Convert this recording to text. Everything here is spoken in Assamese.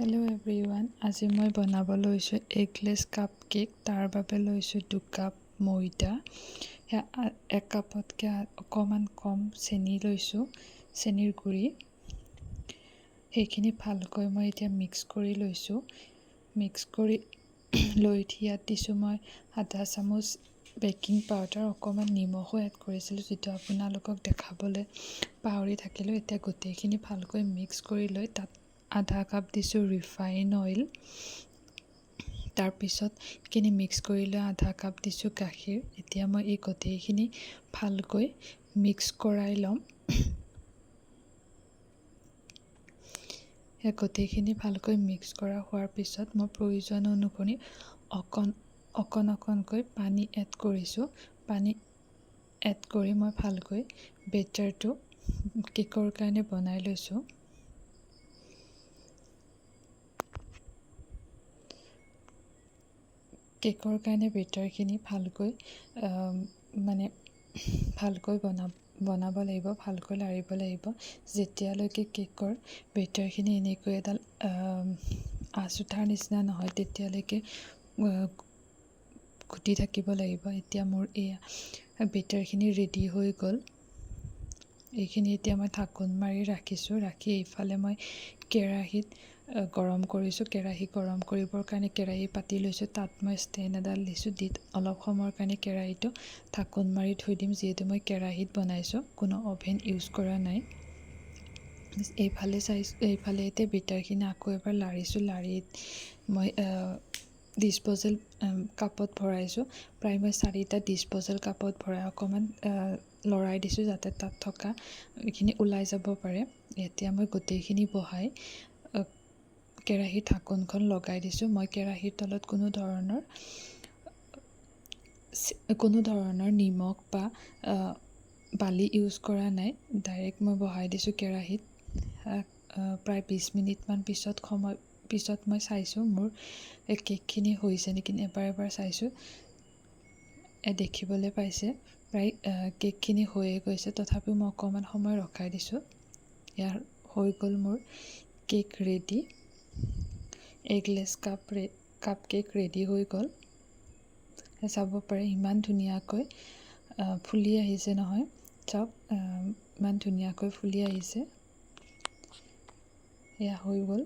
হেল্ল' এভৰিৱান, আজি মই বনাব লৈছোঁ এগলেছ কাপ কেক। তাৰ বাবে লৈছোঁ 2 কাপ ময়দা, 1 কাপতকৈ অকণমান কম চেনি লৈছোঁ, চেনিৰ গুড়ি। সেইখিনি ভালকৈ মই এতিয়া মিক্স কৰি লৈছোঁ। মিক্স কৰি লৈ ইয়াত দিছোঁ মই আধা চামুচ বেকিং পাউডাৰ, অকণমান নিমখো এড কৰিছিলোঁ, যিটো আপোনালোকক দেখাবলৈ পাহৰি থাকিলোঁ। এতিয়া গোটেইখিনি ভালকৈ মিক্স কৰি লৈ তাত আধা কাপ দিছোঁ ৰিফাইন অইল। তাৰপিছত এইখিনি মিক্স কৰি লৈ আধা কাপ দিছোঁ গাখীৰ। এতিয়া মই এই গোটেইখিনি ভালকৈ মিক্স কৰাই ল'ম। গোটেইখিনি ভালকৈ মিক্স কৰা হোৱাৰ পিছত মই প্ৰয়োজন অনুসৰি অকণকৈ পানী এড কৰিছোঁ। পানী এড কৰি মই ভালকৈ বেটাৰটো কেকৰ কাৰণে বনাই লৈছোঁ। কেকৰ কাৰণে বেটাৰখিনি ভালকৈ বনাব লাগিব, ভালকৈ লাৰিব লাগিব। যেতিয়ালৈকে কেকৰ বেটাৰখিনি এনেকৈ এডাল আঁচোঠাৰ নিচিনা নহয়, তেতিয়ালৈকে ঘুটি থাকিব লাগিব। এতিয়া মোৰ এয়া বেটাৰখিনি ৰেডি হৈ গ'ল। এইখিনি এতিয়া মই ঢাকোন মাৰি ৰাখিছোঁ। ৰাখি এইফালে মই কেৰাহীত গৰম কৰিছোঁ। কেৰাহী গৰম কৰিবৰ কাৰণে কেৰাহী পাতি লৈছোঁ। তাত মই ষ্টেণ্ড এডাল দিছোঁ। দি অলপ সময়ৰ কাৰণে কেৰাহীটো ঢাকোন মাৰি থৈ দিম, যিহেতু মই কেৰাহীত বনাইছোঁ, কোনো অ'ভেন ইউজ কৰা নাই। এইফালে এতিয়া বেটাৰখিনি আকৌ এবাৰ লাৰিছোঁ। লাৰি মই ডিছপ'জেল কাপত ভৰাইছোঁ। প্ৰায় মই 4টা ডিছপ'জেল কাপত ভৰাই অকণমান লৰাই দিছোঁ, যাতে তাত থকা এইখিনি ওলাই যাব পাৰে। এতিয়া মই গোটেইখিনি বহাই কেৰাহীৰ ঢাকোনখন লগাই দিছোঁ। মই কেৰাহীৰ তলত কোনো ধৰণৰ নিমখ বা বালি ইউজ কৰা নাই। ডাইৰেক্ট মই বহাই দিছোঁ কেৰাহীত। প্ৰায় 20 মিনিটমান পিছত মই চাইছোঁ মোৰ কেকখিনি হৈছে নেকি, এবাৰ চাইছোঁ। দেখিবলৈ পাইছে প্ৰায় কেকখিনি হৈয়ে গৈছে। তথাপিও মই অকণমান সময় ৰখাই দিছোঁ। ইয়াৰ হৈ গ'ল মোৰ cake ready. Eggless cup cake ready হৈ গ'ল। চাব পাৰে ইমান ধুনীয়াকৈ ফুলি আহিছে নহয়। চাওক ইমান ধুনীয়াকৈ ফুলি আহিছে। এয়া হৈ গ'ল।